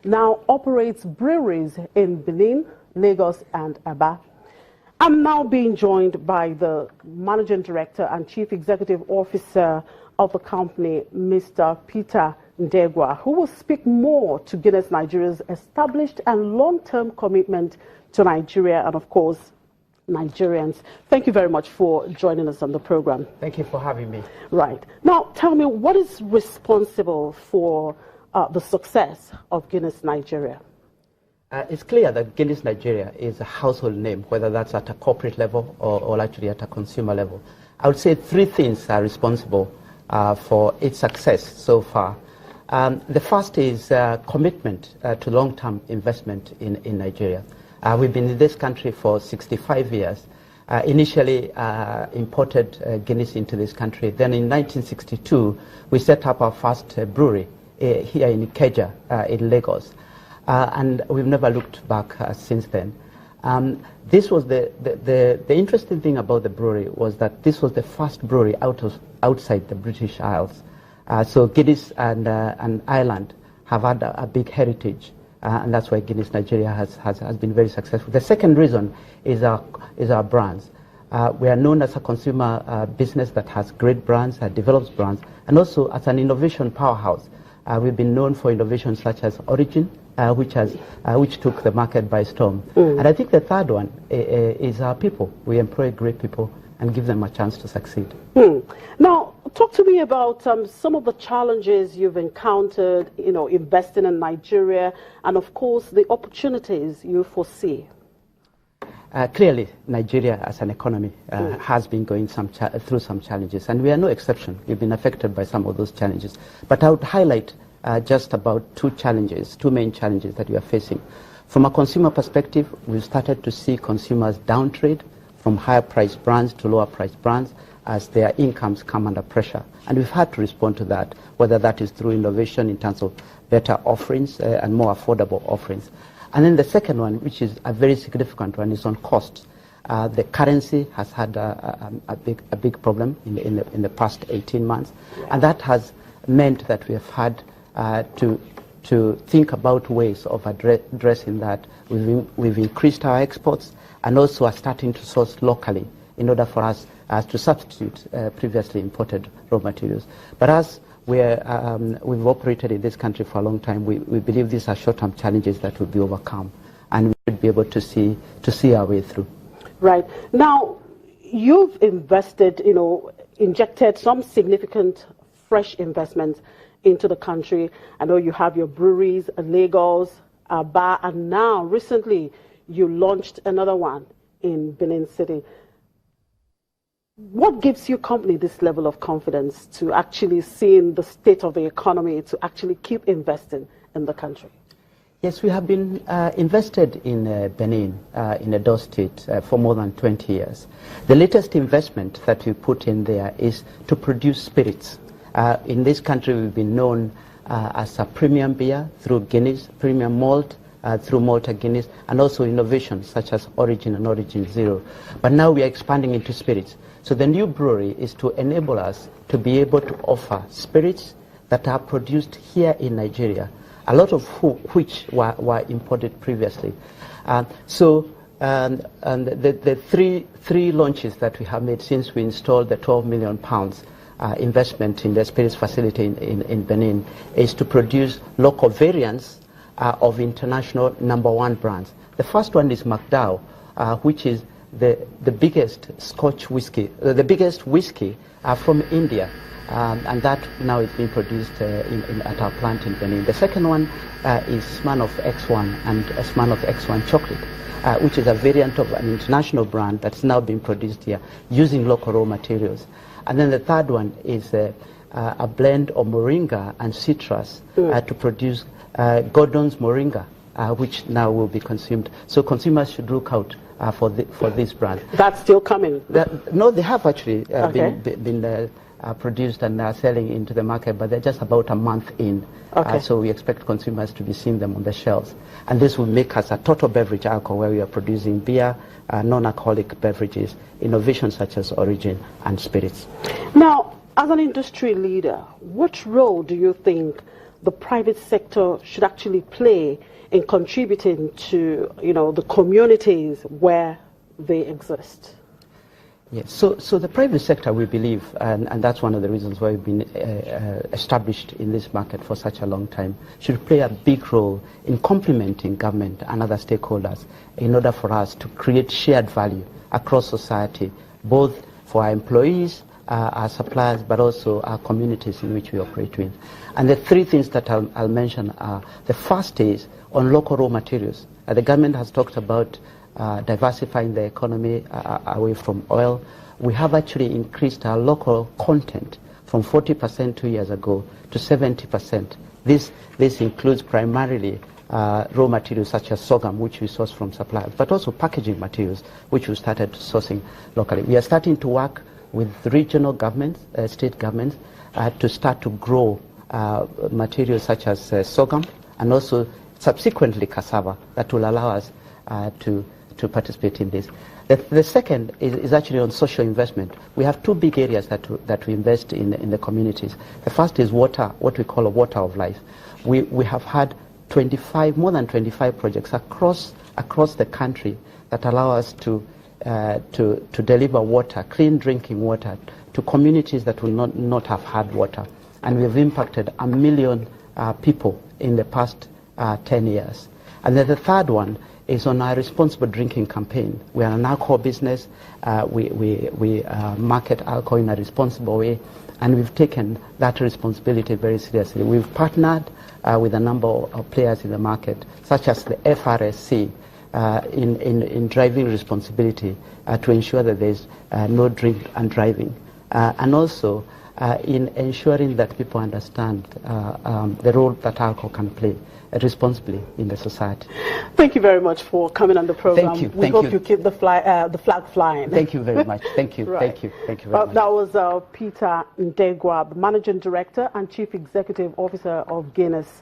now operates breweries in Benin, Lagos, and Aba. I'm now being joined by the Managing Director and Chief Executive Officer of the company, Mr. Peter Ndegwa, who will speak more to Guinness Nigeria's established and long-term commitment to Nigeria and, of course, Nigerians. Thank you very much for joining us on the program. Thank you for having me. Right. Now, tell me, what is responsible for the success of Guinness Nigeria? It's clear that Guinness Nigeria is a household name, whether that's at a corporate level or actually at a consumer level. I would say three things are responsible for its success so far. The first is commitment to long-term investment in Nigeria. We've been in this country for 65 years. Initially imported Guinness into this country. Then in 1962, we set up our first brewery here in Ikeja in Lagos. And we've never looked back since then. This was the interesting thing about the brewery was that this was the first brewery outside the British Isles. So Guinness and Ireland have had a big heritage. And that's why Guinness Nigeria has been very successful. The second reason is our brands. We are known as a consumer business that has great brands, develops brands, and also as an innovation powerhouse. We've been known for innovations such as Origin, which took the market by storm. And I think the third one is our people. We employ great people and give them a chance to succeed. Now, talk to me about some of the challenges you've encountered, investing in Nigeria, and of course the opportunities you foresee. Clearly, Nigeria as an economy has been going through some challenges, and we are no exception. We've been affected by some of those challenges. But I would highlight just about two main challenges that we are facing. From a consumer perspective, we've started to see consumers downtrade from higher priced brands to lower priced brands as their incomes come under pressure. And we've had to respond to that, whether that is through innovation in terms of better offerings and more affordable offerings. And then the second one, which is a very significant one, is on costs. The currency has had a big problem in the past 18 months. And that has meant that we have had to think about ways of addressing that. We've increased our exports and also are starting to source locally in order for us to substitute previously imported raw materials. But as we've operated in this country for a long time, we believe these are short-term challenges that will be overcome, and we should be able to see our way through. Right. Now, you've invested, injected some significant fresh investments into the country. I know you have your breweries, Lagos, Aba, and now recently you launched another one in Benin City. What gives your company this level of confidence to actually seeing the state of the economy, to actually keep investing in the country? Yes, we have been invested in Benin, in Edo State, for more than 20 years. The latest investment that we put in there is to produce spirits. In this country, we've been known as a premium beer through Guinness, premium malt through Malta Guinness, and also innovations such as Origin and Origin Zero. But now we are expanding into spirits. So the new brewery is to enable us to be able to offer spirits that are produced here in Nigeria, a lot of which were imported previously. So the three launches that we have made since we installed the £12 million investment in the spirits facility in Benin is to produce local variants of international #1 brands. The first one is McDowell, which is the biggest Scotch whiskey, the biggest whiskey from India, and that now is being produced at our plant in Benin. The second one is Smirnoff X1 and Smirnoff X1 chocolate, which is a variant of an international brand that's now being produced here using local raw materials. And then the third one is a blend of moringa and citrus to produce Gordon's Moringa, which now will be consumed. So consumers should look out for this brand. That's still coming? No, they have actually been produced and are selling into the market, but they're just about a month in. So we expect consumers to be seeing them on the shelves. And this will make us a total beverage alcohol, where we are producing beer, non-alcoholic beverages, innovations such as Origin and spirits. Now, as an industry leader, what role do you think the private sector should actually play in contributing to, the communities where they exist? Yes, so the private sector, we believe, and that's one of the reasons why we've been established in this market for such a long time, should play a big role in complementing government and other stakeholders in order for us to create shared value across society, both for our employees, our suppliers, but also our communities in which we operate with. And the three things that I'll mention are, the first is on local raw materials. The government has talked about diversifying the economy away from oil. We have actually increased our local content from 40% 2 years ago to 70%. This includes primarily raw materials such as sorghum, which we source from suppliers, but also packaging materials, which we started sourcing locally. We are starting to work with regional governments, state governments, to start to grow materials such as sorghum, and also subsequently cassava, that will allow us to participate in this. The second is actually on social investment. We have two big areas that we invest in the communities. The first is water, what we call a water of life. We have had more than 25 projects across the country that allow us to deliver water, clean drinking water, to communities that will not have had water. And we have impacted 1 million people in the past 10 years. And then the third one is on our responsible drinking campaign. We are an alcohol business. We market alcohol in a responsible way, and we've taken that responsibility very seriously. We've partnered with a number of players in the market, such as the FRSC, in driving responsibility to ensure that there's no drink and driving, and also in ensuring that people understand the role that alcohol can play responsibly in the society. Thank you very much for coming on the program. Thank you. We hope you keep the flag flying. Thank you very much. Thank you. Right. Thank you. Thank you very much. That was Peter Ndegwa, the Managing Director and Chief Executive Officer of Guinness